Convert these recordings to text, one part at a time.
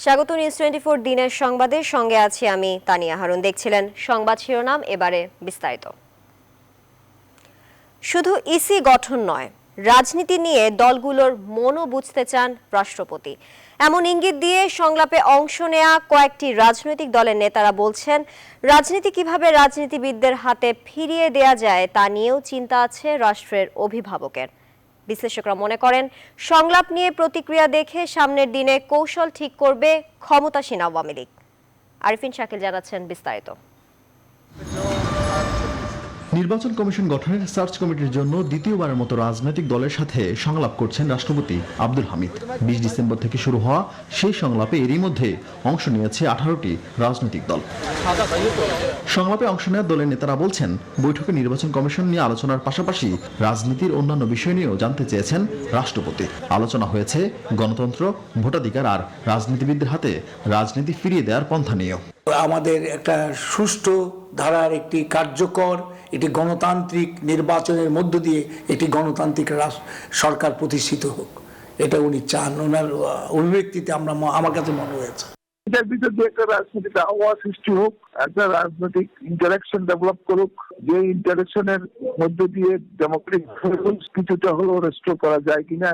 স্বাগত নিউজ 24 দিনের সংবাদের সঙ্গে আছি আমি তানিয়া হারুন। দেখছিলেন সংবাদ শিরোনাম, এবারে বিস্তারিত। শুধু ইসি গঠন নয়, রাজনীতি নিয়ে দলগুলোর মনও বুঝতে চান রাষ্ট্রপতি। এমন ইঙ্গিত দিয়ে সংলাপে অংশ নেয়া কয়েকটি রাজনৈতিক দলের নেতারা বলছেন, রাজনীতি কিভাবে রাজনীতিবিদদের হাতে ফিরিয়ে দেয়া যায় তা নিয়েও চিন্তা আছে রাষ্ট্রের অভিভাবকের। বিশ্লেষকরা মনে করেন, সংলাপ নিয়ে প্রতিক্রিয়া দেখে সামনের দিনে কৌশল ঠিক করবে ক্ষমতাসীন আওয়ামী লীগ। আরিফিন শাকিল জানাচ্ছেন বিস্তারিত। নির্বাচন কমিশন গঠনের সার্চ কমিটির জন্য দ্বিতীয়বারের মতো রাজনৈতিক দলের সাথে সংলাপ করছেন রাষ্ট্রপতি আব্দুল হামিদ। 20 ডিসেম্বর থেকে শুরু হওয়া সেই সংলাপে এরই মধ্যে অংশ নিয়েছে 18টি রাজনৈতিক দল। সংলাপে অংশ নেওয়া দলের নেতারা বলছেন, বৈঠকে নির্বাচন কমিশন নিয়ে আলোচনার পাশাপাশি রাজনীতির অন্যান্য বিষয় নিয়েও জানতে চেয়েছেন রাষ্ট্রপতি। আলোচনা হয়েছে গণতন্ত্র, ভোটাধিকার আর রাজনীতিবিদদের হাতে রাজনীতি ফিরিয়ে দেওয়ার পন্থা নিয়েও। আমাদের একটা সুষ্ঠু ধারার একটি কার্যকর একটি গণতান্ত্রিক নির্বাচনের মধ্য দিয়ে একটি গণতান্ত্রিক সরকার প্রতিষ্ঠিত হোক, এটা উনি চান। ওনার অভিব্যক্তিতে আমার কাছে মনে হয়েছে এটার ভিতর দিয়ে একটা রাজনৈতিক আবহাওয়া সৃষ্টি হোক, একটা রাজনৈতিক ইন্টারাকশন ডেভেলপ করুক, যে ইন্টারাকশনের মধ্য দিয়ে ডেমোক্রেটিক কিছুটা হলেও রেস্টোর করা যায় কিনা।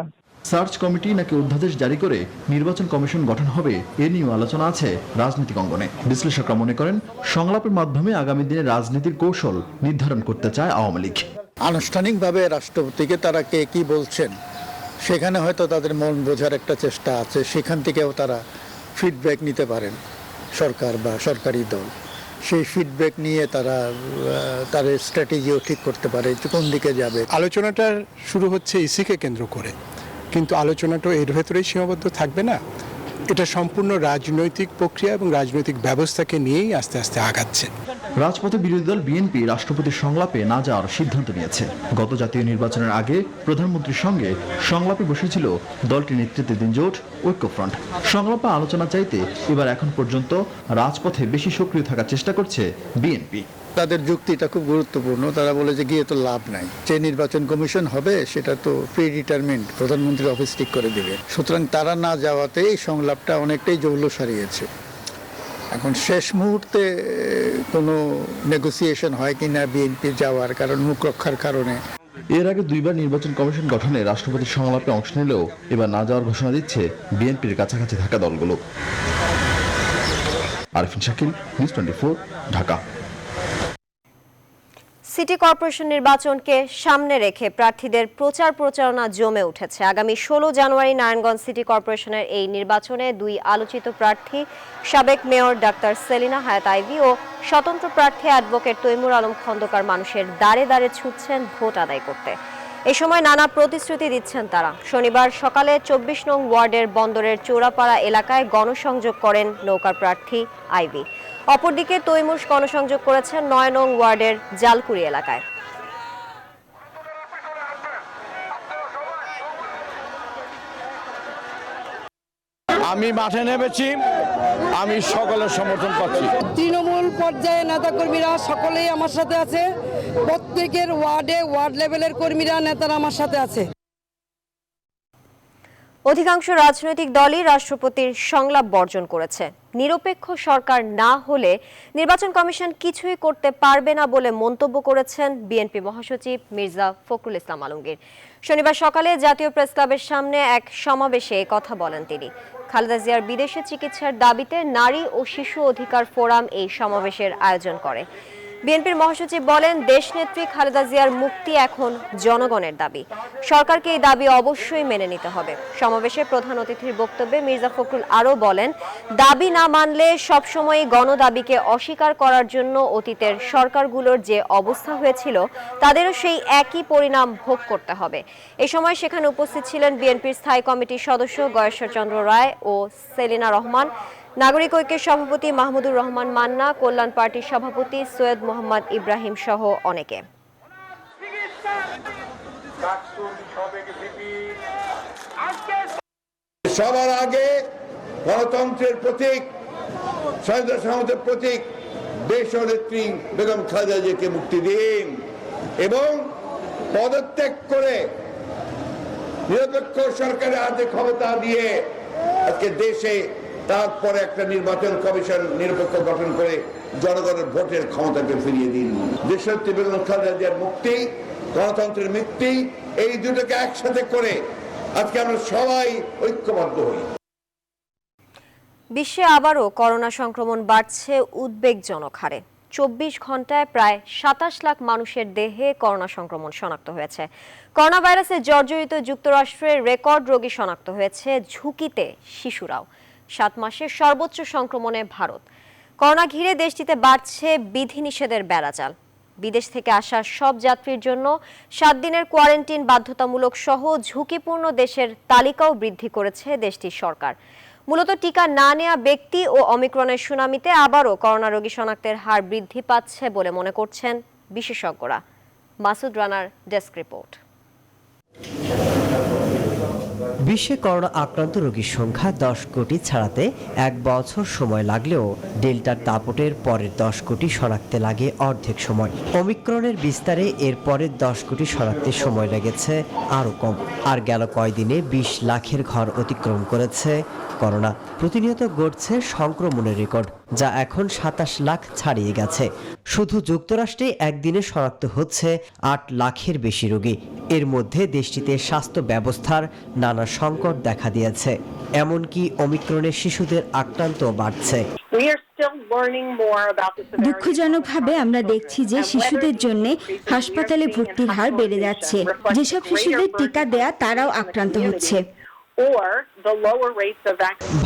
সার্চ কমিটি নাকি অধ্যাদেশ জারি করে নির্বাচন কমিশন গঠন হবে, এ নিয়েও আলোচনা আছে রাজনৈতিক অঙ্গনে। বিশ্লেষকরা মনে করেন, সংলাপের মাধ্যমে আগামী দিনে রাজনীতির কৌশল নির্ধারণ করতে চায় আওয়ামী লীগ। আনুষ্ঠানিকভাবে রাষ্ট্রপতিকে তারা কে কি বলছেন, সেখানে হয়তো তাদের মন বোঝার একটা চেষ্টা আছে, সেখান থেকেও তারা ফিডব্যাক নিতে পারেন সরকার বা সরকারি দল। সেই ফিডব্যাক নিয়ে তারা তার স্ট্র্যাটেজিও ঠিক করতে পারে কোন দিকে যাবে। আলোচনাটা শুরু হচ্ছে ইসিকে কেন্দ্র করে, কিন্তু আলোচনাটা এর ভেতরেই সীমাবদ্ধ থাকবে না। এটা সম্পূর্ণ রাজনৈতিক প্রক্রিয়া এবং রাজনৈতিক ব্যবস্থাকে নিয়েই আস্তে আস্তে আগাচ্ছে। রাজপথে বিরোধী দল বিএনপি রাষ্ট্রপতির সংলাপে না যাওয়ার সিদ্ধান্ত নিয়েছে। গত জাতীয় নির্বাচনের আগে প্রধানমন্ত্রীর সঙ্গে সংলাপে বসেছিল দলটির নেতৃত্বাধীন জোট ঐক্যফ্রন্ট। সংলাপে আলোচনা চাইতে এখন পর্যন্ত রাজপথে বেশি সক্রিয় থাকার চেষ্টা করছে বিএনপি। তাদের যুক্তিটা খুব গুরুত্বপূর্ণ। তারা বলে যে গিয়ে তো লাভ নাই, যে নির্বাচন কমিশন হবে সেটা তো প্রি ডিটারমিন্ড, প্রধানমন্ত্রী অফিস ঠিক করে দেবে। সুতরাং তারা না যাওয়াতে এই সংলাপটা অনেকটাই জৌল সারিয়েছে। এখন শেষ মুহূর্তে কোনো নেগোসিয়েশন হয় কিনা বিএনপি যাওয়ার, কারণ মুখ রক্ষার কারণে। এর আগে দুইবার নির্বাচন কমিশন গঠনে রাষ্ট্রপতির সংলাপে অংশ নিলেও এবার না যাওয়ার ঘোষণা দিচ্ছে বিএনপির কাছাকাছি থাকা দলগুলো। Arifin Shakil, news 24, Dhaka. City corporation নির্বাচনকে সামনে রেখে প্রার্থীদের প্রচারণা জমে উঠেছে। আগামী 16 জানুয়ারি নারায়ণগঞ্জ সিটি কর্পোরেশনের এই নির্বাচনে দুই আলোচিত প্রার্থী, সাবেক মেয়র ডাক্তার সেলিনা হায়াত আইভী ও স্বতন্ত্র প্রার্থী অ্যাডভোকেট তৈমুর আলম খন্দকার মানুষের দ্বারে দ্বারে ছুটছেন ভোট আদায় করতে। এ সময় নানা প্রতিশ্রুতি দিচ্ছেন তারা। শনিবার সকালে 24 নং ওয়ার্ডের বন্দরের চৌরাপাড়া এলাকায় গণসংযোগ করেন নৌকার প্রার্থী আইভী। অপরদিকে তৈমুর গণসংযোগ করেছেন 9 নং ওয়ার্ডের জালকুড়ি এলাকায়। আমি মাঠে নেমেছি, আমি সকলের সমর্থন পাচ্ছি। তৃণমূল পর্যায়ে নেতাকর্মীরা সকলেই আমার সাথে আছে, প্রত্যেকের ওয়ার্ড লেভেলের কর্মীরা নেতারা আমার সাথে আছে। অধিকাংশ রাজনৈতিক দলই রাষ্ট্রপতির সংলাপ বর্জন করেছে। নিরপেক্ষ সরকার না হলে নির্বাচন কমিশন কিছুই করতে পারবে না বলে মন্তব্য করেছেন বিএনপি মহাসচিব মির্জা ফখরুল ইসলাম আলমগীর। শনিবার সকালে জাতীয় প্রেসক্লাবের সামনে এক সমাবেশে কথা বলেন তিনি। খালেদা জিয়ার বিদেশে চিকিৎসার দাবিতে নারী ও শিশু অধিকার ফোরাম এই সমাবেশের আয়োজন করে। বিএনপির মহাসচিব বলেন, দেশনেত্রী খালেদা জিয়ার মুক্তি এখন জনগণের দাবি। সরকারকে এই দাবি অবশ্যই মেনে নিতে হবে। সমাবেশে প্রধান অতিথির বক্তব্যে মির্জা ফখরুল আরও বলেন, দাবি না মানলে সবসময়ই গণদাবিকে অস্বীকার করার জন্য অতীতের সরকারগুলোর যে অবস্থা হয়েছিল তাদেরও সেই একই পরিণাম ভোগ করতে হবে। এ সময় সেখানে উপস্থিত ছিলেন বিএনপির স্থায়ী কমিটির সদস্য গয়েশ্বর চন্দ্র রায় ও সেলিনা রহমান, নাগরিক ঐক্যের সভাপতি মাহমুদুর রহমান মান্না, কল্যাণ পার্টির সভাপতি সৈয়দ মোহাম্মদ ইব্রাহিম সহ অনেকে। সবার আগে গণতন্ত্রের প্রতীক, স্বাধীনতা সংহতের প্রতীক দেশনেত্রী বেগম খালেদা জিয়াকে মুক্তি দিন এবং পদত্যাগ করে নিরপেক্ষ সরকারের হাতে ক্ষমতা দিয়ে আজকে দেশে তারপরে একটা নির্বাচন কমিশন নিরপেক্ষ গঠন করে জনগণের ভোটের ক্ষমতাকে ফিরিয়ে দিন। দেশনেত্রী বেগম খালেদা জিয়ার মুক্তি, গণতন্ত্রের মুক্তি, এই দুটোকে একসাথে করে আজকে আমরা সবাই ঐক্যবদ্ধ হই। বিশ্বে আবারও করোনা সংক্রমণ বাড়ছে উদ্বেগজনক হারে। 24 ঘন্টায় প্রায় 27 লাখ মানুষের দেহে করোনা সংক্রমণ শনাক্ত হয়েছে। করোনা ভাইরাসে জর্জরিত যুক্তরাষ্ট্রের রেকর্ড রোগী শনাক্ত হয়েছে, ঝুঁকিতে শিশুরাও। 7 মাসের সর্বোচ্চ সংক্রমণে ভারত। করোনা ঘিরে দেশটিতে বাড়ছে বিধিনিষেধের বেড়াজাল। বিদেশ থেকে আসা সব যাত্রীর জন্য 7 দিনের কোয়ারেন্টিন বাধ্যতামূলক সহ ঝুঁকিপূর্ণ দেশের তালিকাও বৃদ্ধি করেছে দেশটির সরকার। মূলত টিকা না নেওয়া ব্যক্তি ও অমিক্রনের সুনামিতে আবারও করোনা রোগী শনাক্তের হার বৃদ্ধি পাচ্ছে বলে মনে করছেন বিশেষজ্ঞরা। মাসুদ রানার ডেস্ক রিপোর্ট। বিশ্বে করোনা আক্রান্ত রোগীর সংখ্যা 10 কোটি ছাড়াতে 1 বছর সময় লাগলেও ডেল্টার দাপটের পরের 10 কোটি শনাক্তে লাগে অর্ধেক সময়। ওমিক্রনের বিস্তারে এর পরের 10 কোটি শনাক্তে সময় লেগেছে আরও কম। আর গেল কয়দিনে 20 লাখের ঘর অতিক্রম করেছে করোনা। প্রতিনিয়ত গড়ছে সংক্রমণের রেকর্ড, যা এখন 27 লাখ ছাড়িয়ে গেছে। শুধু যুক্তরাষ্ট্রে একদিনে শনাক্ত হচ্ছে 8 লাখের বেশি রোগী। এর মধ্যে দেশটিতে স্বাস্থ্য ব্যবস্থার নানা সংকট দেখা দিয়েছে, এমনকি ওমিক্রনের শিশুদের আক্রান্ত বাড়ছে। দুঃখজনকভাবে আমরা দেখছি যে শিশুদের জন্য হাসপাতালে ভর্তির হার বেড়ে যাচ্ছে। যেসব শিশুদের টিকা দেয়া তারাও আক্রান্ত হচ্ছে।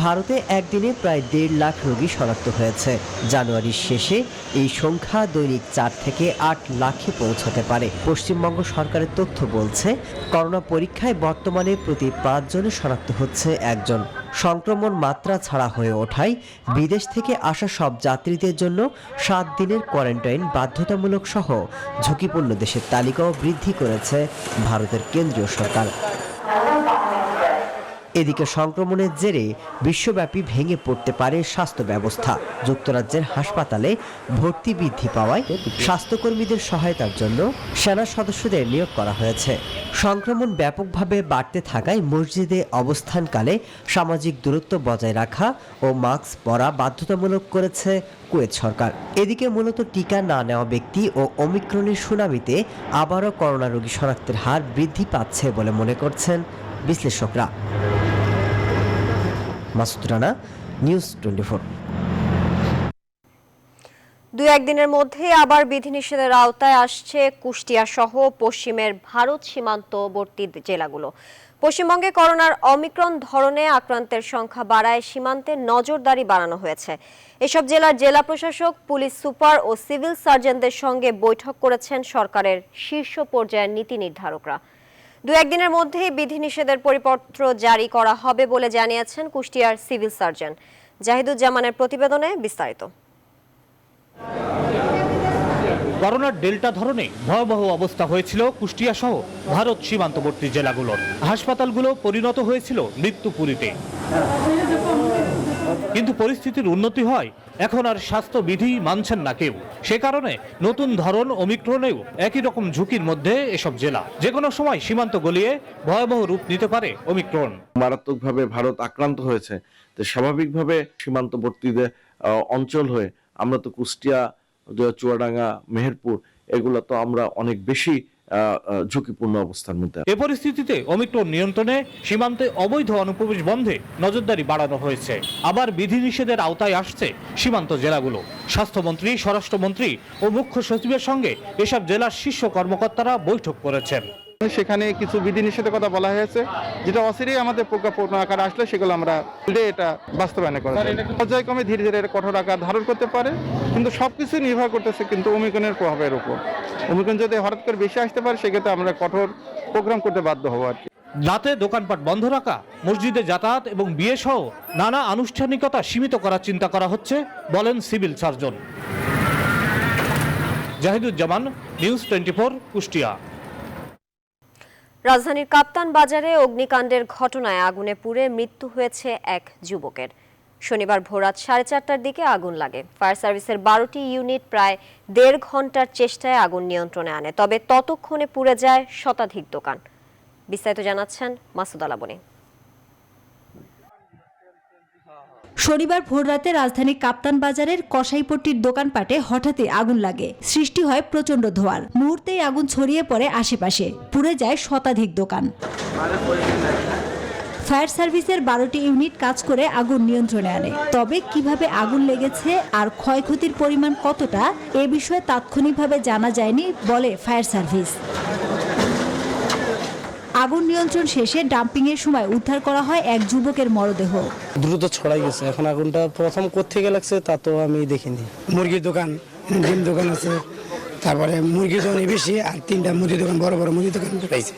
ভারতে একদিনে প্রায় 1.5 লাখ রোগী শনাক্ত হয়েছে। জানুয়ারির শেষে এই সংখ্যা দৈনিক 4 থেকে 8 লাখে পৌঁছাতে পারে। পশ্চিমবঙ্গ সরকারের তথ্য বলছে, করোনা পরীক্ষায় বর্তমানে প্রতি 5 জনে শনাক্ত হচ্ছে একজন। সংক্রমণ মাত্রা ছাড়া হয়ে ওঠায় বিদেশ থেকে আসা সব যাত্রীদের জন্য 7 দিনের কোয়ারেন্টাইন বাধ্যতামূলক সহ ঝুঁকিপূর্ণ দেশের তালিকাও বৃদ্ধি করেছে ভারতের কেন্দ্রীয় সরকার। এদিকে সংক্রমণের জেরে বিশ্বব্যাপী ভেঙে পড়তে পারে স্বাস্থ্য ব্যবস্থা। যুক্তরাজ্যের হাসপাতালে ভর্তি বৃদ্ধি পাওয়ায় স্বাস্থ্যকর্মীদের সহায়তার জন্য সেনা সদস্যদের নিয়োগ করা হয়েছে। সংক্রমণ ব্যাপকভাবে বাড়তে থাকায় মসজিদে অবস্থানকালে সামাজিক দূরত্ব বজায় রাখা ও মাস্ক পরা বাধ্যতামূলক করেছে কুয়েত সরকার। এদিকে মূলত টিকা না নেওয়া ব্যক্তি ও ওমিক্রনের সুনামিতে আবারও করোনা রোগী শনাক্তের হার বৃদ্ধি পাচ্ছে বলে মনে করছেন বিশ্লেষকরা। মাসুদ রানা, নিউজ 24। 2-1 দিনের মধ্যে আবার বিধিনিষেধের আওতায় আসছে কুষ্টিয়া সহ পশ্চিমের ভারত সীমান্তবর্তী জেলাগুলো। পশ্চিমবঙ্গে করোনার অমিক্রন ধরনে আক্রান্তের সংখ্যা বাড়ায় সীমান্তে নজরদারি বাড়ানো হয়েছে। এসব জেলার জেলা প্রশাসক, পুলিশ সুপার ও সিভিল সার্জনদের সঙ্গে বৈঠক করেছেন সরকারের শীর্ষ পর্যায়ের নীতি নির্ধারকরা। 2-1 দিনের মধ্যেই বিধিনিষেধের পরিপত্র জারি করা হবে বলে জানিয়েছেন কুষ্টিয়ার সিভিল সার্জন। জাহিদুজ্জামানের প্রতিবেদনে বিস্তারিত। করোনার ডেল্টা ধরনে ভয়াবহ অবস্থা হয়েছিল কুষ্টিয়া সহ ভারত সীমান্তবর্তী জেলাগুলোর। হাসপাতালগুলো পরিণত হয়েছিল মৃত্যুপুরীতে। কিন্তু পরিস্থিতির উন্নতি হয় এখন আর স্বাস্থ্যবিধি মানছেন না কেউ। সে কারণে নতুন ধরন ওমিক্রনেও একই রকম ঝুঁকির মধ্যে এসব জেলা। যে কোনো সময় সীমান্ত গলিয়ে ভয়াবহ রূপ নিতে পারে ওমিক্রন। মারাত্মকভাবে ভারত আক্রান্ত হয়েছে, তো স্বাভাবিকভাবে সীমান্তবর্তী অঞ্চল হয়ে আমরা তো কুষ্টিয়া, চুয়াডাঙ্গা, মেহেরপুর এগুলো তো আমরা অনেক বেশি ঝুঁকিপূর্ণ অবস্থার মধ্যে। এ পরিস্থিতিতে ওমিক্রন নিয়ন্ত্রণে সীমান্তে অবৈধ অনুপ্রবেশ বন্ধে নজরদারি বাড়ানো হয়েছে। আবার বিধিনিষেধের আওতায় আসছে সীমান্ত জেলাগুলো। স্বাস্থ্যমন্ত্রী, স্বরাষ্ট্রমন্ত্রী ও মুখ্য সচিবের সঙ্গে এসব জেলার শীর্ষ কর্মকর্তারা বৈঠক করেছেন। সেখানে কিছু বিধিনিষেধের কথা বলা হয়েছে, যেটা অচিরেই আমাদের প্রজ্ঞাপন আকার আসলে সেগুলো আমরা এটা বাস্তবায়ন করা যায়। পর্যায়ক্রমে ধীরে ধীরে কঠোর আকার ধারণ করতে পারে, কিন্তু সবকিছু নির্ভর করতেছে কিন্তু ওমিক্রনের প্রভাবের উপর। ওমিক্রন যদি হঠাৎ করে বেশি আসতে পারে সেক্ষেত্রে আমরা কঠোর প্রোগ্রাম করতে বাধ্য হবো আর কি। রাতে দোকানপাট বন্ধ রাখা, মসজিদে যাতায়াত এবং বিয়ে সহ নানা আনুষ্ঠানিকতা সীমিত করার চিন্তা করা হচ্ছে বলেন civil surgeon. Zahiduzzaman, news 24, Kushtia. রাজধানীর কাপ্তান বাজারে অগ্নিকাণ্ডের ঘটনায় আগুনে পুড়ে মৃত্যু হয়েছে এক যুবকের। শনিবার ভোররাত 4:30টার দিকে আগুন লাগে। ফায়ার সার্ভিসের 12টি ইউনিট প্রায় 1.5 ঘন্টার চেষ্টায় আগুন নিয়ন্ত্রণে আনে, তবে ততক্ষণে পুড়ে যায় শতাধিক দোকান। বিস্তারিত জানাচ্ছেন মাসুদ আলাবনী। শনিবার ভোররাতে রাজধানীর কাপ্তান বাজারের কসাইপট্টির দোকানপাটে হঠাৎই আগুন লাগে। সৃষ্টি হয় প্রচণ্ড ধোঁয়ার। মুহূর্তেই আগুন ছড়িয়ে পড়ে আশেপাশে। পুড়ে যায় শতাধিক দোকান। ফায়ার সার্ভিসের 12টি ইউনিট কাজ করে আগুন নিয়ন্ত্রণে আনে। তবে কিভাবে আগুন লেগেছে আর ক্ষয়ক্ষতির পরিমাণ কতটা এ বিষয়ে তাৎক্ষণিকভাবে জানা যায়নি বলে ফায়ার সার্ভিস। আগুন নিয়ন্ত্রণ শেষে ডাম্পিং এর সময় উদ্ধার করা হয় এক যুবকের মরদেহ। দ্রুত ছড়াই গেছে। এখন আগুনটা প্রথম কোত্থেকে লাগছে তা তো আমি দেখিনি। মুরগির দোকান, ডিম দোকান আছে, তারপরে মুরগির দোকান বেশি, আর 3টা মুদির দোকান, বড় বড় মুদির দোকান রয়েছে।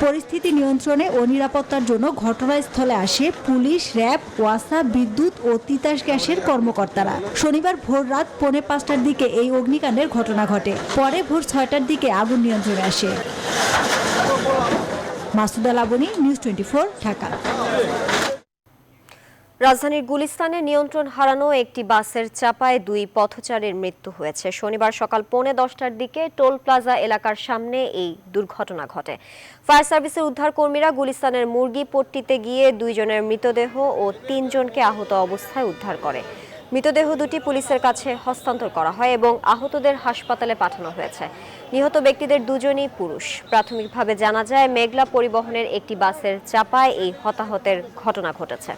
পরিস্থিতি নিয়ন্ত্রণে ও নিরাপত্তার জন্য ঘটনাস্থলে আসে পুলিশ, র্যাব, ওয়াসা, বিদ্যুৎ ও তিতাস গ্যাসের কর্মকর্তারা। শনিবার ভোর রাত 4:45টার দিকে এই অগ্নিকাণ্ডের ঘটনা ঘটে। পরে ভোর 6টার দিকে আগুন নিয়ন্ত্রণে আসে। মাসুদা লাবনী, নিউজ 24, ঢাকা। রাজধানীর গুলিস্তানে নিয়ন্ত্রণ হারানো একটি বাসের চাপায় 2 পথচারীর মৃত্যু হয়েছে। শনিবার সকাল 10:45টার দিকে টোল প্লাজা এলাকার সামনে এই দুর্ঘটনা ঘটে। ফায়ার সার্ভিসের উদ্ধারকর্মীরা গুলিস্তানের মুরগিপট্টিতে গিয়ে 2 জনের মৃতদেহ ও 3 জনকে আহত অবস্থায় উদ্ধার করে। মৃতদেহ দুটি পুলিশের কাছে হস্তান্তর করা হয় এবং আহতদের হাসপাতালে পাঠানো হয়েছে। নিহত ব্যক্তিদের 2 জনই পুরুষ। প্রাথমিকভাবে জানা যায় মেঘলা পরিবহনের একটি বাসের চাপায় এই হতাহতের ঘটনা ঘটেছে।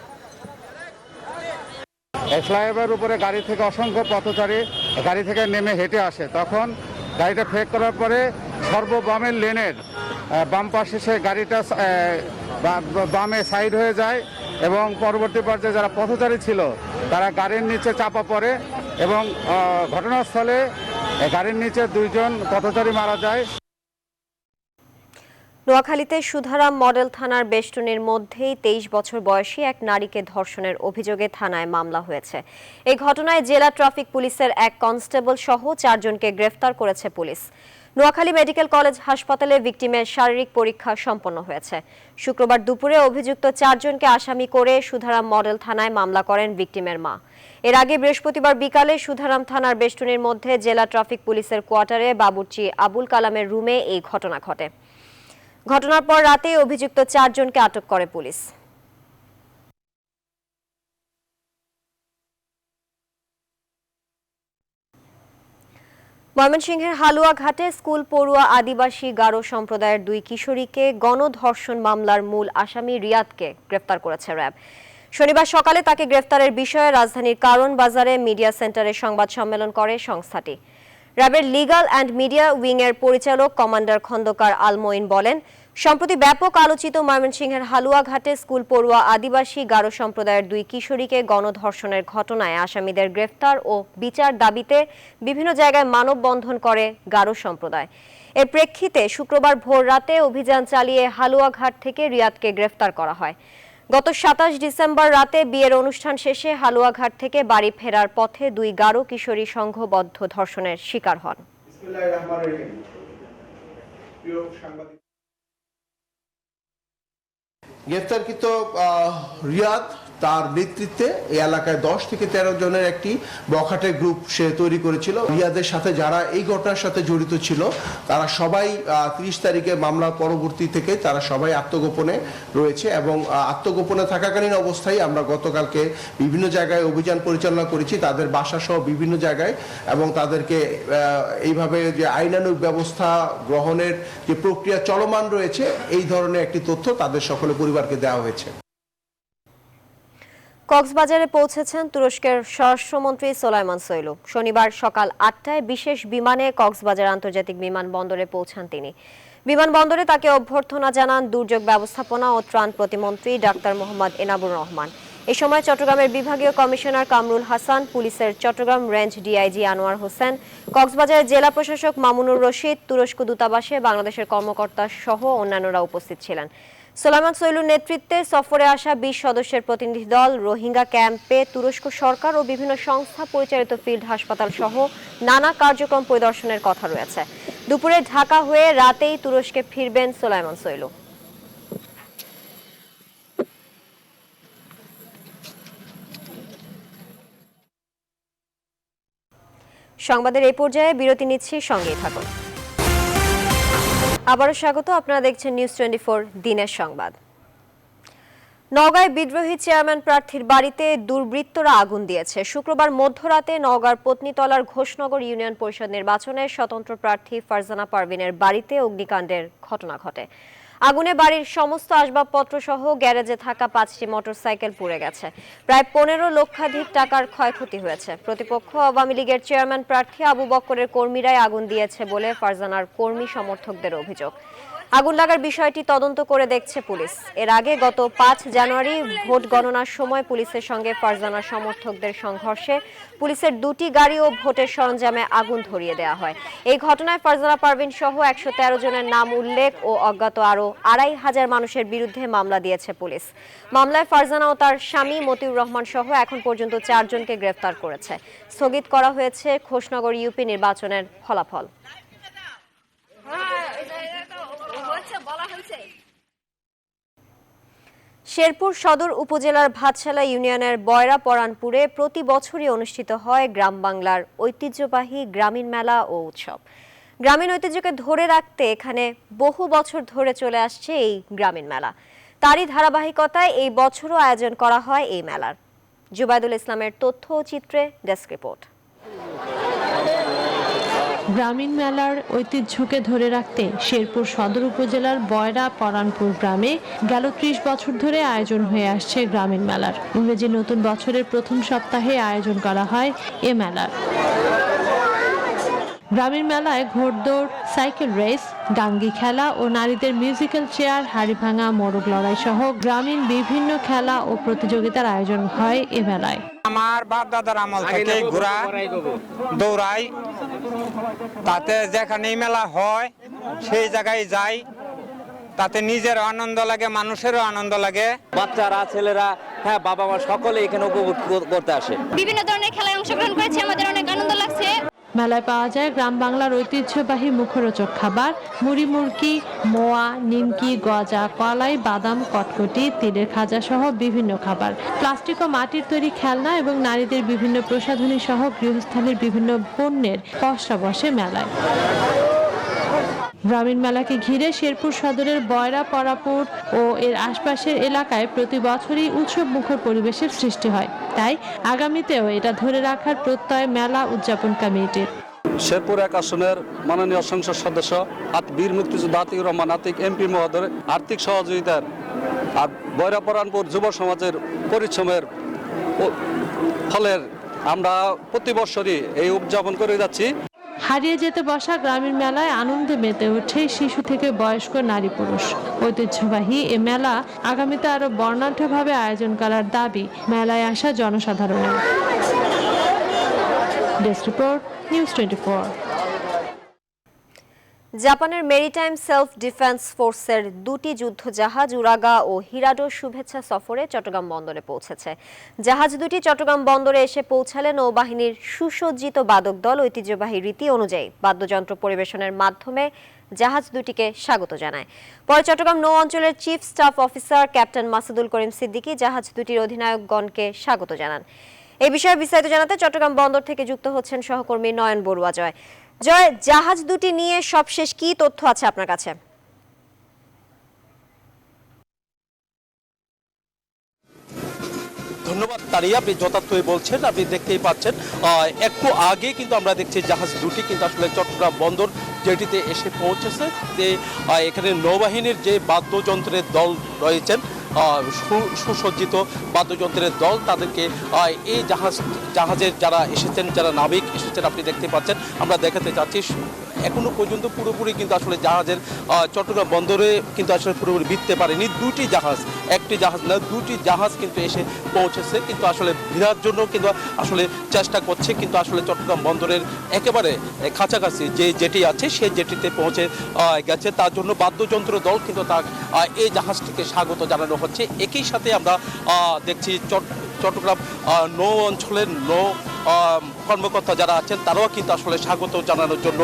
এই ফ্লাইওভার উপরে গাড়ি থেকে অসংখ্য পথচারী গাড়ি থেকে নেমে হেঁটে আসে। তখন গাড়িটা ফেক করার পরে সর্ববামের লেনের বাম পাশে সে গাড়িটা বামে সাইড হয়ে যায় এবং পরবর্তী পর্যায়ে যারা পথচারী ছিল তারা গাড়ির নিচে চাপা পড়ে এবং ঘটনাস্থলে গাড়ির নিচে 2 জন পথচারী মারা যায়। নোয়াখালীতে সুধারাম মডেল থানার বেষ্টনীর মধ্যেই 23 বছর বয়সী এক নারীকে ধর্ষণের অভিযোগে থানায় মামলা হয়েছে। এই ঘটনায় জেলা ট্রাফিক পুলিশের এক কনস্টেবল সহ 4 জনকে গ্রেফতার করেছে পুলিশ। নোয়াখালী মেডিকেল কলেজ হাসপাতালে ভিকটিমের শারীরিক পরীক্ষা সম্পন্ন হয়েছে। শুক্রবার দুপুরে অভিযুক্ত 4 জনকে আসামি করে সুধারাম মডেল থানায় মামলা করেন ভিকটিমের মা। এর আগে বৃহস্পতিবার বিকালে সুধারাম থানার বেষ্টনীর মধ্যে জেলা ট্রাফিক পুলিশের কোয়ার্টারে বাবুর্চি আবুল কালামের রুমে এই ঘটনা ঘটে। ঘটনার পর রাতেই অভিযুক্ত 4 জনকে আটক করে পুলিশ। ময়মনসিংহের হালুয়াঘাটে স্কুল পড়ুয়া আদিবাসী গারো সম্প্রদায়ের 2 কিশোরীকে গণধর্ষণ মামলার মূল আসামি রিয়াদকে গ্রেফতার করেছে র্যাব। শনিবার সকালে তাকে গ্রেফতারের বিষয়ে রাজধানীর কারণ বাজারে মিডিয়া সেন্টারে সংবাদ সম্মেলন করে সংস্থাটি। র্যাবের লিগ্যাল অ্যান্ড মিডিয়া উইংয়ের পরিচালক কমান্ডার খন্দকার আলমোইন বলেন, সম্প্রতি ব্যাপক আলোচিত ময়মনসিংহের হালুয়াঘাটে স্কুল পড়ুয়া আদিবাসী গারো সম্প্রদায়ের 2 কিশোরীকে গণধর্ষণের ঘটনায় আসামিদের গ্রেফতার ও বিচার দাবিতে বিভিন্ন জায়গায় মানববন্ধন করে গারো সম্প্রদায়। এর প্রেক্ষিতে শুক্রবার ভোর রাতে অভিযান চালিয়ে হালুয়াঘাট থেকে রিয়াদকে গ্রেফতার করা হয়। গত 27 ডিসেম্বর রাতে বিয়ের অনুষ্ঠান শেষে হালুয়াঘাট থেকে বাড়ি ফেরার পথে 2 গারো কিশোরী সংঘবদ্ধ ধর্ষণের শিকার হন। গ্রেফতারকৃত রিয়াদ তার নেতৃত্বে এই এলাকায় 10 থেকে 13 জনের একটি বখাটে গ্রুপ সে তৈরি করেছিল। রিয়াদের সাথে যারা এই ঘটনার সাথে জড়িত ছিল তারা সবাই 30 তারিখে মামলার পরবর্তী থেকে তারা সবাই আত্মগোপনে রয়েছে এবং আত্মগোপনে থাকাকালীন অবস্থায় আমরা গতকালকে বিভিন্ন জায়গায় অভিযান পরিচালনা করেছি, তাদের বাসা সহ বিভিন্ন জায়গায়, এবং তাদেরকে এইভাবে যে আইনানুগ ব্যবস্থা গ্রহণের যে প্রক্রিয়া চলমান রয়েছে এই ধরনের একটি তথ্য তাদের সকলে পরিবারকে দেওয়া হয়েছে। কক্সবাজারে পৌঁছেছেন তুরস্কের স্বরাষ্ট্রমন্ত্রী সোলাইমান সোয়লু। শনিবার সকাল 8টায় বিশেষ বিমানে কক্সবাজার আন্তর্জাতিক বিমানবন্দরে পৌঁছান তিনি। বিমানবন্দরে তাকে অভ্যর্থনা জানান দুর্যোগ ব্যবস্থাপনা ও ত্রাণ প্রতিমন্ত্রী ডাক্তার মোহাম্মদ এনাবুর রহমান। এ সময় চট্টগ্রামের বিভাগীয় কমিশনার কামরুল হাসান, পুলিশের চট্টগ্রাম রেঞ্জ ডিআইজি আনোয়ার হোসেন, কক্সবাজারের জেলা প্রশাসক মামুনুর রশিদ, তুরস্ক দূতাবাসে বাংলাদেশের কর্মকর্তা সহ অন্যান্যরা উপস্থিত ছিলেন। সোলাইমান সোয়লুর নেতৃত্বে সফরে আসা 20 সদস্যের প্রতিনিধি দল রোহিঙ্গা ক্যাম্পে তুরস্ক সরকার ও বিভিন্ন সংস্থা পরিচালিত ফিল্ড হাসপাতাল সহ নানা কার্যক্রম পরিদর্শনের কথা রয়েছে। দুপুরে ঢাকা হয়ে রাতেই তুরস্কে ফিরবেন সোলাইমান সোয়লু। সংবাদের এই পর্যায়ে বিরতি নিচ্ছি, সঙ্গেই থাকুন। আবারও স্বাগত, আপনারা দেখছেন নিউজ 24 দিনের সংবাদ। নওগাঁয় বিদ্রোহী চেয়ারম্যান প্রার্থীর বাড়িতে দুর্বৃত্তরা আগুন দিয়েছে। শুক্রবার মধ্যরাতে নওগাঁর পত্নীতলার ঘোষনগর ইউনিয়ন পরিষদ নির্বাচনে স্বতন্ত্র প্রার্থী ফারজানা পারভিনের বাড়িতে অগ্নিকাণ্ডের ঘটনা ঘটে। আগুনে বাড়ির সমস্ত আসবাবপত্র সহ গ্যারেজে থাকা 5টি মোটরসাইকেল পুড়ে গেছে। প্রায় 15 লক্ষাধিক টাকার ক্ষয়ক্ষতি হয়েছে। প্রতিপক্ষ আওয়ামী লীগের চেয়ারম্যান প্রার্থী আবু বক্করের কর্মীরাই আগুন দিয়েছে বলে ফারজানার কর্মী সমর্থকদের অভিযোগ। আগুন লাগার বিষয়টি তদন্ত করে দেখছে পুলিশ। এর আগে গত 5 জানুয়ারি ভোট গণনার সময় পুলিশের সঙ্গে ফারজানার সমর্থকদের সংঘর্ষে পুলিশের 2টি গাড়ি ও ভোটের সরঞ্জামে আগুন ধরিয়ে দেওয়া হয়। এই ঘটনায় ফারজানা পারভিন সহ 113 জনের নাম উল্লেখ ও অজ্ঞাত আরও 2500 মানুষের বিরুদ্ধে মামলা দিয়েছে পুলিশ। মামলায় ফারজানা ও তার স্বামী মতিউর রহমান সহ এখন পর্যন্ত 4 জনকে গ্রেফতার করেছে। স্থগিত করা হয়েছে ঘোষনগর ইউপি নির্বাচনের ফলাফল। শেরপুর সদর উপজেলার ভাতশালা ইউনিয়নের বয়রা পরানপুরে প্রতি বছরই অনুষ্ঠিত হয় গ্রাম বাংলার ঐতিহ্যবাহী গ্রামীণ মেলা ও উৎসব। গ্রামীণ ঐতিহ্যকে ধরে রাখতে এখানে বহু বছর ধরে চলে আসছে এই গ্রামীণ মেলা। তারই ধারাবাহিকতায় এই বছরও আয়োজন করা হয় এই মেলার। জুবাইদুল ইসলামের তথ্য ও চিত্রে ডেস্ক রিপোর্ট। গ্রামীণ মেলার ঐতিহ্যকে ধরে রাখতে শেরপুর সদর উপজেলার বয়রা পরানপুর গ্রামে গেল 30 বছর ধরে আয়োজন হয়ে আসছে গ্রামীণ মেলার। ইংরেজি নতুন বছরের প্রথম সপ্তাহে আয়োজন করা হয় এ মেলার। গ্রামীণ মেলায় ঘোড়দৌড়, সাইকেল রেস, ডাঙ্গি খেলা ও নারীদের মিউজিক্যাল চেয়ার, হাড়ি ভাঙা, মোরগ লড়াই সহ গ্রামীণ বিভিন্ন খেলা ও প্রতিযোগিতার আয়োজন হয় এ মেলায়। আমার বাপ দাদার আমল থেকে ঘোড়া দৌড়াই, তাতে যেখানে মেলা হয় সেই জায়গায় যাই, তাতে নিজের আনন্দ লাগে, মানুষেরও আনন্দ লাগে। বাচ্চারা, ছেলেরা, হ্যাঁ বাবা মা সকলে এখানে উপভোগ করতে আসে। বিভিন্ন ধরনের খেলায় অংশগ্রহণ করেছি, আমাদের অনেক আনন্দ লাগছে। মেলায় পাওয়া যায় গ্রাম বাংলার ঐতিহ্যবাহী মুখরোচক খাবার, মুড়ি, মুরকি, মোয়া, নিমকি, গজা, কলাই, বাদাম, কটকটি, তিলের খাজা সহ বিভিন্ন খাবার, প্লাস্টিক ও মাটির তৈরি খেলনা এবং নারীদের বিভিন্ন প্রসাধনী সহ গৃহস্থালির বিভিন্ন পণ্যের পসরা বসে মেলায়। গ্রামীণ মেলাকে ঘিরে শেরপুর সদরের বয়রা পরাপুর ও এর আশপাশের এলাকায় প্রতি বছরই উৎসব মুখর পরিবেশের সৃষ্টি হয়। তাই আগামীতেও এটা ধরে রাখার প্রত্যয় মেলা উদযাপন কমিটির। শেরপুর 1 আসনের মাননীয় সংসদ সদস্য বীর মুক্তিযোদ্ধা আতিকুর রহমান আতিক এমপি মহোদয়ের আর্থিক সহযোগিতার আর বয়রা পরানপুর যুব সমাজের পরিশ্রমের ফলের আমরা প্রতি বছরই এই উদযাপন করে যাচ্ছি। হারিয়ে যেতে বসা গ্রামীণ মেলায় আনন্দে মেতে ওঠে শিশু থেকে বয়স্ক, নারী পুরুষ। ঐতিহ্যবাহী এ মেলা আগামীতে আরো বর্ণাঢ্যভাবে আয়োজন করার দাবি মেলায় আসা জনসাধারণের। Desk report, news 24। জাপানের মেরিটাইম সেলফ ডিফেন্স ফোর্সের 2টি যুদ্ধ জাহাজ উরাগা ও হিরাডো শুভেচ্ছা সফরে চট্টগ্রাম বন্দরে পৌঁছেছে। জাহাজ দুটি চট্টগ্রাম বন্দরে এসে পৌঁছালে নৌবাহিনীর সুসজ্জিত বাদক দল ঐতিহ্যবাহী রীতি অনুযায়ী বাদ্যযন্ত্র পরিবেশনের মাধ্যমে জাহাজ দুটিকে স্বাগত জানায়। পরে চট্টগ্রাম নৌ অঞ্চলের chief staff officer captain Masudul Karim Siddiqui জাহাজ দুটির অধিনায়কগণকে স্বাগত জানান। এই বিষয়ে বিস্তারিত জানাতে চট্টগ্রাম বন্দর থেকে যুক্ত হচ্ছেন সহকর্মী নয়ন বড়ুয়া। জয়, জাহাজ দুটি নিয়ে সবশেষ কি তথ্য আছে আপনার কাছে? ধন্যবাদ তারিয়া, আপনি যথার্থই বলছেন। আপনি দেখতেই পাচ্ছেন একটু আগে কিন্তু আমরা দেখছি জাহাজ দুটি কিন্তু আসলে চট্টগ্রাম বন্দর যেটিতে এসে পৌঁছেছে। যে এখানে নৌবাহিনীর যে বাদ্যযন্ত্রের দল রয়েছেন, সুসজ্জিত বাদ্যযন্ত্রের দল, তাদেরকে এই জাহাজের যারা এসেছেন, যারা নাবিক এসেছেন, আপনি দেখতে পাচ্ছেন। আমরা দেখাতে চাচ্ছি এখনো পর্যন্ত পুরোপুরি কিন্তু আসলে জাহাজের চট্টগ্রাম বন্দরে কিন্তু আসলে পুরোপুরি ভিড়তে পারেনি। 2টি জাহাজ, একটি জাহাজ না 2টি জাহাজ কিন্তু এসে পৌঁছেছে, কিন্তু আসলে ভিড়ার জন্য কিন্তু আসলে চেষ্টা করছে, কিন্তু আসলে চট্টগ্রাম বন্দরের একেবারে কাছাকাছি যে জেটি আছে সেই জেটিতে পৌঁছে গেছে। তার জন্য বাদ্যযন্ত্র দল কিন্তু তার এই জাহাজটিকে স্বাগত জানানো হচ্ছে। একই সাথে আমরা দেখছি চট্টগ্রাম নৌ অঞ্চলের নৌ কর্মকর্তা যারা আছেন তারাও কিন্তু আসলে স্বাগত জানানোর জন্য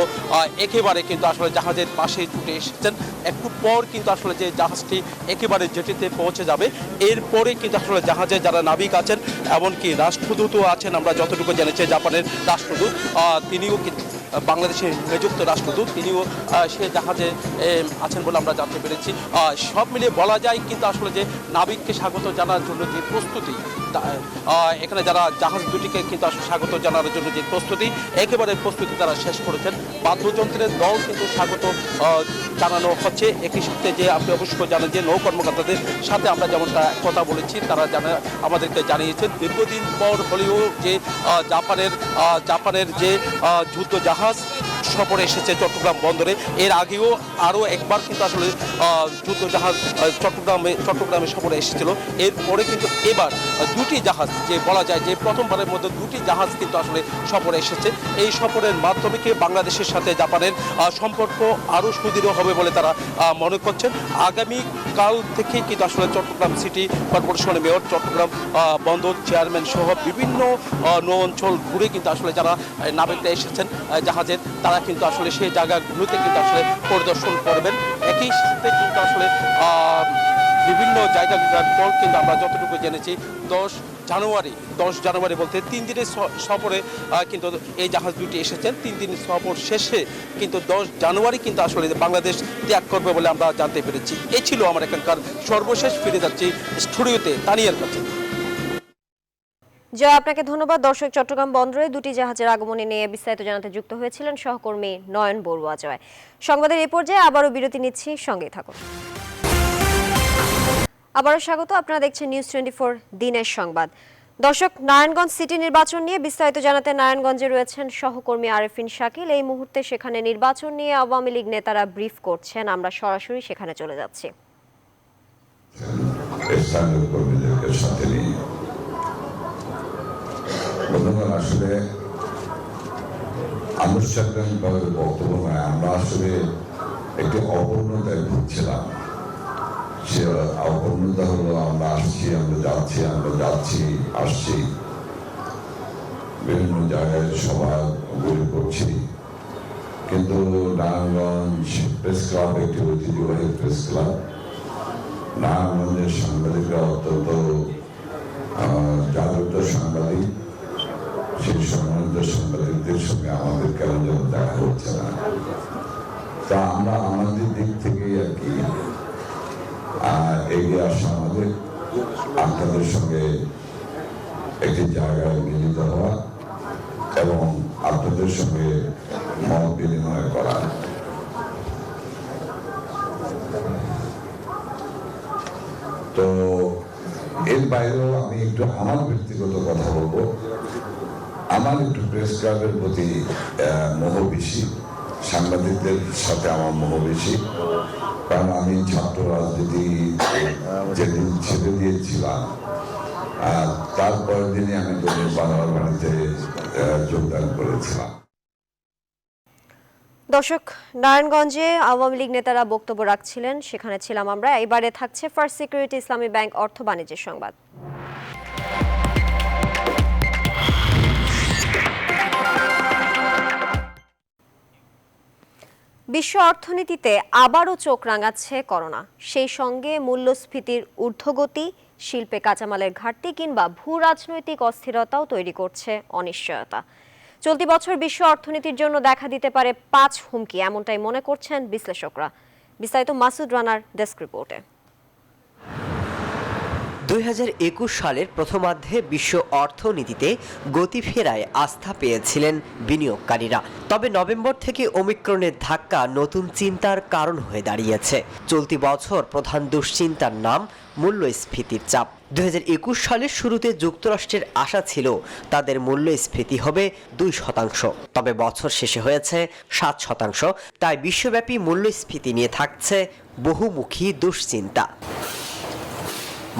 একেবারে কিন্তু আসলে জাহাজের পাশে ছুটে এসেছেন। একটু পর কিন্তু আসলে যে জাহাজটি একেবারে জেটিতে পৌঁছে যাবে, এরপরে কিন্তু আসলে জাহাজে যারা নাবিক আছেন, এমনকি রাষ্ট্রদূতও আছেন, আমরা যতটুকু জেনেছি জাপানের রাষ্ট্রদূত তিনিও বাংলাদেশের নিযুক্ত রাষ্ট্রদূত, তিনিও সে জাহাজে আছেন বলে আমরা জানতে পেরেছি। সব মিলিয়ে বলা যায় কিন্তু আসলে যে নাবিককে স্বাগত জানার জন্য যে প্রস্তুতি, এখানে যারা জাহাজ দুটিকে কিন্তু আসলে স্বাগত জানানোর জন্য যে প্রস্তুতি, একেবারে প্রস্তুতি তারা শেষ করেছেন। বাদ্যযন্ত্রের দল কিন্তু স্বাগত জানানো হচ্ছে। একই সাথে যে আপনি অবশ্যই জানেন যে নৌ কর্মকর্তাদের সাথে আমরা যেমনটা কথা বলেছি, তারা আমাদেরকে জানিয়েছেন দীর্ঘদিন পর হলেও যে জাপানের যে যুদ্ধ জাহাজ সফরে এসেছে চট্টগ্রাম বন্দরে, এর আগেও আরও একবার কিন্তু আসলে যুদ্ধ জাহাজ চট্টগ্রামে সফরে এসেছিল। এরপরে কিন্তু এবার দুটি জাহাজ, যে বলা যায় যে প্রথমবারের মধ্যে দুটি জাহাজ কিন্তু আসলে সফরে এসেছে। এই সফরের মাধ্যমে কি বাংলাদেশের সাথে জাপানের সম্পর্ক আরও সুদৃঢ় হবে বলে তারা মনে করছেন। আগামীকাল থেকে কিন্তু আসলে চট্টগ্রাম সিটি কর্পোরেশনের মেয়র, চট্টগ্রাম বন্দর চেয়ারম্যান সহ বিভিন্ন নৌ অঞ্চল ঘুরে কিন্তু আসলে যারা নাবিকরা এসেছেন জাহাজের, তারা কিন্তু আসলে সেই জায়গাগুলোতে কিন্তু আসলে পরিদর্শন করবেন। একই সাথে কিন্তু আসলে বিভিন্ন জায়গার পর কিন্তু আমরা যতটুকু জেনেছি 10 জানুয়ারি বলতে 3 দিনের সফরে কিন্তু এই জাহাজ দুটি এসেছেন। 3 দিন সফর শেষে কিন্তু 10 জানুয়ারি কিন্তু আসলে বাংলাদেশ ত্যাগ করবে বলে আমরা জানতে পেরেছি। এই ছিল আমার এখানকার সর্বশেষ। ফিরে যাচ্ছি স্টুডিওতে তানিয়ার কাছে। জয়, আপনাকে ধন্যবাদ। দর্শক, চট্টগ্রাম বন্দরে দুটি জাহাজের আগমনে নিয়ে বিস্তারিত জানাতে যুক্ত হয়েছিলেন সহকর্মী নয়ন বড়ুয়া জয়। সংবাদের এই পর্যায়ে আবারও বিরতি নিচ্ছি, সঙ্গেই থাকুন। আবারও স্বাগত, আপনারা দেখছেন নিউজ 24 দিনের সংবাদ। দর্শক, নারায়ণগঞ্জ সিটি নির্বাচন নিয়ে বিস্তারিত জানাতে নারায়ণগঞ্জে রয়েছেন সহকর্মী আরেফিন শাকিল। এই মুহূর্তে সেখানে নির্বাচন নিয়ে আওয়ামী লীগ নেতারা ব্রিফ করছেন, আমরা সরাসরি সেখানে চলে যাচ্ছি। আসলে আনুষ্ঠানিকভাবে বক্তব্য নয়, আমরা আসলে একটি অপূর্ণতায় ভুগছিলাম। সে অপূর্ণতা হলো আমরা যাচ্ছি আসছি, বিভিন্ন জায়গায় সভাগুলি করছি, কিন্তু নারায়ণগঞ্জ প্রেস ক্লাব একটি ঐতিহ্যবাহী প্রেস ক্লাব, নারায়ণগঞ্জের সাংবাদিকরা অত্যন্ত জাগ্রত সাংবাদিক, সেই সম্মানিত সাংবাদিকদের সঙ্গে আমাদের কেন যেন দেখা হচ্ছে না। তা আমরা আমাদের দিক থেকে আর কি এগিয়ে আসা, আমাদের আপনাদের সঙ্গে একটি জায়গায় মিলিত হওয়া এবং আপনাদের সঙ্গে মত বিনিময় করা। তো এর বাইরেও আমি একটু আমার ব্যক্তিগত কথা বলবো। আমার একটু প্রেস ক্লাবের প্রতি মোহ বেশি, সাংবাদিকদের সাথে আমার মোহ বেশি, কারণ আমি ছাত্র রাজনীতি যেদিন ছেড়ে দিয়েছিলাম তারপরের দিনই আমি দলীয় বাড়িতে যোগদান করেছিলাম। দর্শক, নারায়ণগঞ্জে আওয়ামী লীগ নেতারা বক্তব্য রাখছিলেন, সেখানে ছিলাম আমরা। এবারে থাকছে ফার্স্ট সিকিউরিটি ইসলামী ব্যাংক অর্থ বাণিজ্যের সংবাদ। বিশ্ব অর্থনীতিতে আবারও চোখ রাঙাচ্ছে করোনা, সেই সঙ্গে মূল্যস্ফীতির ঊর্ধ্বগতি, শিল্পে কাঁচামালের ঘাটতি কিংবা ভূ রাজনৈতিক অস্থিরতাও তৈরি করছে অনিশ্চয়তা। চলতি বছর বিশ্ব অর্থনীতির জন্য দেখা দিতে পারে 5 হুমকি, এমনটাই মনে করছেন বিশ্লেষকরা। বিস্তারিত মাসুদ রানার ডেস্ক রিপোর্টে। 2021 সালের প্রথমার্ধে বিশ্ব অর্থনীতিতে গতি ফেরায় আস্থা পেয়েছিলেন বিনিয়োগকারীরা। তবে নভেম্বর থেকে ওমিক্রনের ধাক্কা নতুন চিন্তার কারণ হয়ে দাঁড়িয়েছে। চলতি বছর প্রধান দুশ্চিন্তার নাম মূল্যস্ফীতির চাপ। 2021 সালের শুরুতে যুক্তরাষ্ট্রের আশা ছিল তাদের মূল্যস্ফীতি হবে 2%, তবে বছর শেষে হয়েছে 7%। তাই বিশ্বব্যাপী মূল্যস্ফীতি নিয়ে থাকছে বহুমুখী দুশ্চিন্তা।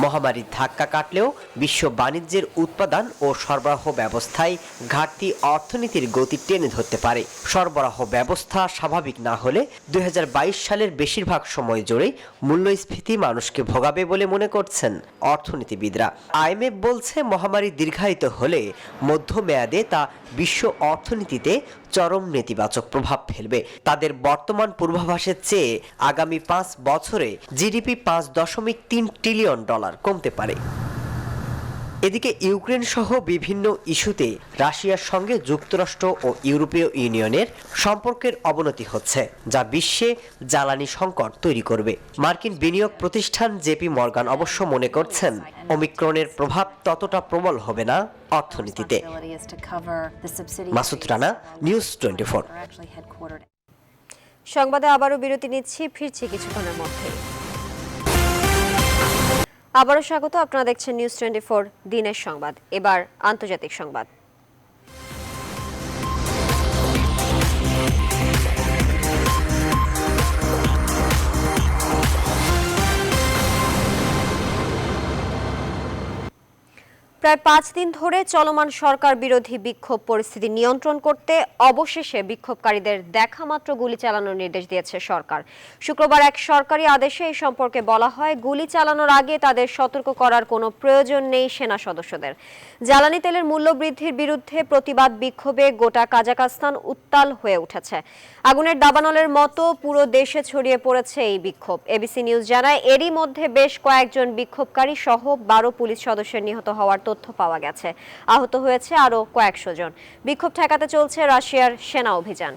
মহামারীর ধাক্কা কাটলেও বিশ্ব বাণিজ্যের উৎপাদন ও সরবরাহ ব্যবস্থায় ঘাটতি অর্থনীতির গতি টেনে ধরতে পারে। সরবরাহ ব্যবস্থা স্বাভাবিক না হলে 2022 সালের বেশিরভাগ সময় জুড়ে মূল্যস্ফীতি মানুষকে ভোগাবে বলে মনে করছেন অর্থনীতিবিদরা। আইএমএফ বলছে মহামারী দীর্ঘায়িত হলে মধ্যমেয়াদে তা বিশ্ব অর্থনীতিতে চরম নেতিবাচক প্রভাব ফেলবে। তাদের বর্তমান পূর্বাভাসের চেয়ে আগামী 5 বছরে জিডিপি $5.3 ট্রিলিয়ন কমতে পারে। এদিকে ইউক্রেন সহ বিভিন্ন ইস্যুতে রাশিয়ার সঙ্গে যুক্তরাষ্ট্র ও ইউরোপীয় ইউনিয়নের সম্পর্কের অবনতি হচ্ছে, যা বিশ্বে জ্বালানি সংকট তৈরি করবে। মার্কিন বিনিয়োগ প্রতিষ্ঠান জেপি মর্গান অবশ্য মনে করছেন ওমিক্রনের প্রভাব ততটা প্রবল হবে না অর্থনীতিতে। মাসুদ রানা, নিউজ 24। সংবাদে আবারও বিরতি নিচ্ছি, ফিরছি কিছুক্ষণের মধ্যে। আবারও স্বাগত, আপনারা দেখছেন নিউজ 24 দিনের সংবাদ। এবার আন্তর্জাতিক সংবাদ। প্রায় 5 দিন ধরে চলমান সরকার বিরোধী বিক্ষোভ পরিস্থিতি নিয়ন্ত্রণ করতে অবশেষে বিক্ষোভকারীদের দেখামাত্র গুলি চালানোর নির্দেশ দিয়েছে সরকার। শুক্রবার এক সরকারি আদেশে এই সম্পর্কে বলা হয়, গুলি চালানোর আগে তাদের সতর্ক করার কোনো প্রয়োজন নেই সেনা সদস্যদের। জ্বালানি তেলের মূল্য বৃদ্ধির বিরুদ্ধে প্রতিবাদ বিক্ষোভে গোটা কাজাখস্তান উত্তাল হয়ে উঠেছে। আগুনের দাবানলের মতো পুরো দেশে ছড়িয়ে পড়েছে এই বিক্ষোভ। এবিসি নিউজ জানায়, এরই মধ্যে বেশ কয়েকজন বিক্ষোভকারী সহ 12 পুলিশ সদস্যের নিহত হওয়ার তথ্য পাওয়া গেছে। আহত হয়েছে আরও কয়েকশো জন। বিক্ষোভ ঠেকাতে চলছে রাশিয়ার সেনা অভিযান।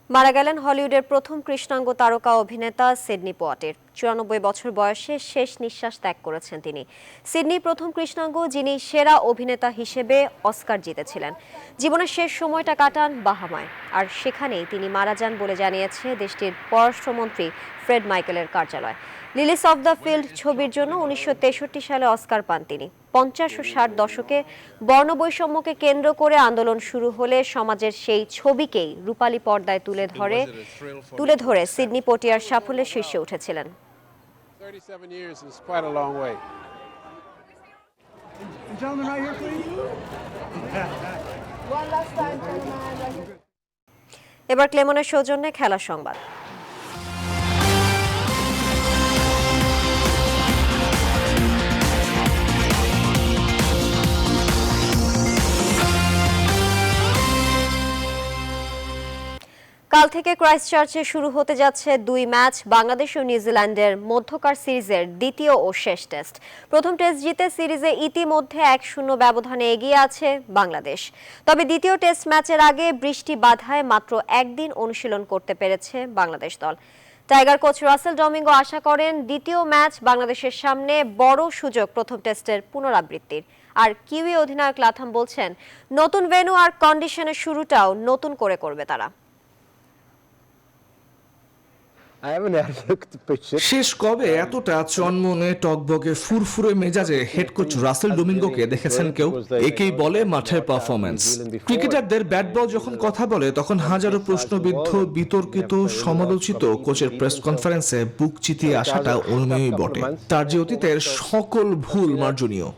মারা গেলেন হলিউডের প্রথম কৃষ্ণাঙ্গ তারকা অভিনেতা সিডনি পোয়াটির। 94 বছর বয়সে শেষ নিঃশ্বাস ত্যাগ করেছেন তিনি। সিডনি প্রথম কৃষ্ণাঙ্গ যিনি সেরা অভিনেতা হিসেবে অস্কার জিতেছিলেন। জীবনের শেষ সময়টা কাটান বাহামায়, আর সেখানেই তিনি মারা যান বলে জানিয়েছে দেশটির পররাষ্ট্রমন্ত্রী ফ্রেড মাইকেলের কার্যালয়। লিলিস অফ দ্য ফিল্ড ছবির জন্য 1963 সালে অস্কার পান তিনি। 50 ও 60 দশকে বর্ণবৈষম্যকে কেন্দ্র করে আন্দোলন শুরু হলে সমাজের সেই ছবিকেই রূপালী পর্দায় তুলে ধরে সিডনি পোটিয়ার সাফল্যের শীর্ষে উঠেছিলেন। এবার ক্লেমনের সৌজন্যে খেলার সংবাদ। কাল থেকে ক্রাইস্টচার্চে শুরু হতে যাচ্ছে 2 ম্যাচ বাংলাদেশ ও নিউজিল্যান্ডের মধ্যকার সিরিজের দ্বিতীয় ও শেষ টেস্ট। প্রথম টেস্ট জিতে সিরিজে ইতিমধ্যে 1-0 ব্যবধানে এগিয়ে আছে বাংলাদেশ। তবে দ্বিতীয় টেস্ট ম্যাচের আগে বৃষ্টি বাধায় মাত্র একদিন অনুশীলন করতে পেরেছে বাংলাদেশ দল। টাইগার কোচ রাসেল ডমিঙ্গো আশা করেন দ্বিতীয় ম্যাচ বাংলাদেশের সামনে বড় সুযোগ প্রথম টেস্টের পুনরাবৃত্তির। আর কিউই অধিনায়ক লাথাম বলছেন, নতুন ভেন্যু আর কন্ডিশনের শুরুটাও নতুন করে করবে তারা। শেষ কবে এতটা চনমনে টকবকে ফুরফুরে মেজাজে হেড কোচ রাসেল ডোমিঙ্গোকে দেখেছেন কেউ? একেই বলে মাঠের পারফরম্যান্স। ক্রিকেটারদের ব্যাট বল যখন কথা বলে তখন হাজারো প্রশ্নবিদ্ধ, বিতর্কিত, সমালোচিত কোচের প্রেস কনফারেন্সে বুক চিতিয়ে আসাটা অনুমেয়ই বটে। তার যে অতীতের সকল ভুল মার্জনীয়।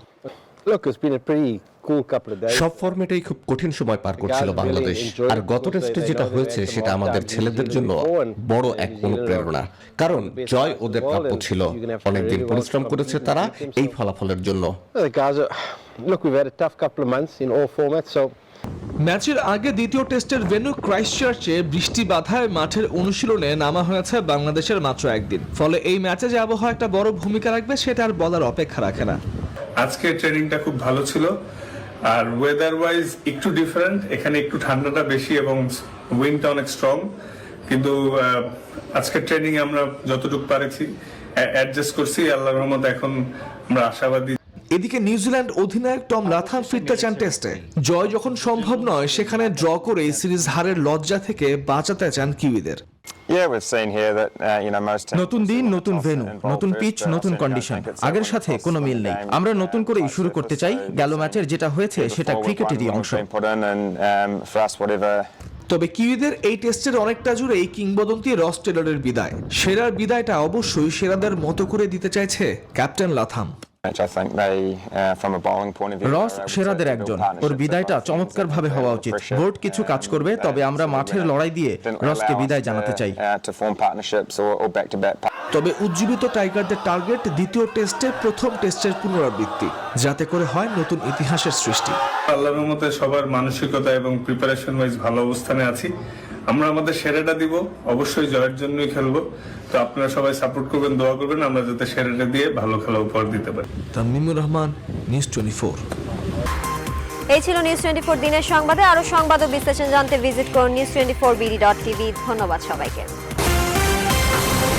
সব ফরম্যাটেই খুব কঠিন সময় পার করছিল বাংলাদেশ, আর গত টেস্টে যেটা হয়েছে সেটা আমাদের ছেলেদের জন্য বড় এক অনুপ্রেরণা, কারণ জয় ওদের প্রাপ্য ছিল। অনেকদিন পরিশ্রম করেছে তারা এই ফলাফলের জন্য। ম্যাচের আগে দ্বিতীয় টেস্টের ভেন্যু ক্রাইস্টচার্চে বৃষ্টি বাধায় মাঠের অনুশীলনে নামা হয়েছে বাংলাদেশের মাত্র একদিন। ফলে এই ম্যাচে যে আবহাওয়া একটা বড় ভূমিকা রাখবে সেটা আর বলার অপেক্ষা রাখে না। আজকে ট্রেনিংটা খুব ভালো ছিল, আর ওয়েদার ওয়াইজ একটু ডিফারেন্ট। এখানে একটু ঠান্ডাটা বেশি এবং উইন্ডটা অনেক স্ট্রং, কিন্তু আজকে ট্রেনিং আমরা যতটুকু পারেছি অ্যাডজাস্ট করছি। আল্লাহর রহমতে এখন আমরা আশাবাদী। এদিকে নিউজিল্যান্ড অধিনায়ক টম লাথাম ফিরতে চান টেস্টে। জয় যখন সম্ভব নয় সেখানে ড্র করে সিরিজ হারের লজ্জা থেকে বাঁচাতে চান কিউইদের। নতুন দিন, নতুন ভেন্যু, নতুন পিচ, নতুন কন্ডিশন, আগের সাথে কোনো মিল নেই। আমরা নতুন করেই শুরু করতে চাই। গেল ম্যাচের যেটা হয়েছে সেটা ক্রিকেটেরই অংশ। তবে কিউইদের এই টেস্টের অনেকটা জুড়ে এই কিংবদন্তি রস টেলরের বিদায়। সেরার বিদায়টা অবশ্যই সেরাদের মতো করে দিতে চাইছে ক্যাপ্টেন লাথাম। রস সেরাদের একজন, ওর বিদায়টা চমৎকারভাবে হওয়া উচিত। বোর্ড কিছু কাজ করবে, তবে আমরা মাঠের লড়াই দিয়ে রসকে বিদায় জানাতে চাই। তবে উজ্জীবিত টাইগারদের টার্গেট দ্বিতীয় টেস্টে প্রথম টেস্টের পুনরাবৃত্তি, যাতে করে হয় নতুন ইতিহাসের সৃষ্টি। আল্লাহর রহমতে সবার মানসিকতা এবং প্রিপারেশন ওয়াইজ ভালো অবস্থানে আছি। আমরা আমাদের সেরাটা দিব, অবশ্যই জয়ের জন্যই খেলবো। তো আপনারা সবাই সাপোর্ট করবেন, দোয়া করবেন আমরা যাতে সেরাটা দিয়ে ভালো খেলা উপহার দিতে পারি। তামিমুর রহমান, নিউজ 24। এই ছিল নিউজ 24 দিনের সংবাদে। আরো সংবাদ ও বিশ্লেষণ জানতে ভিজিট করুন news24bd.tv। ধন্যবাদ সবাইকে।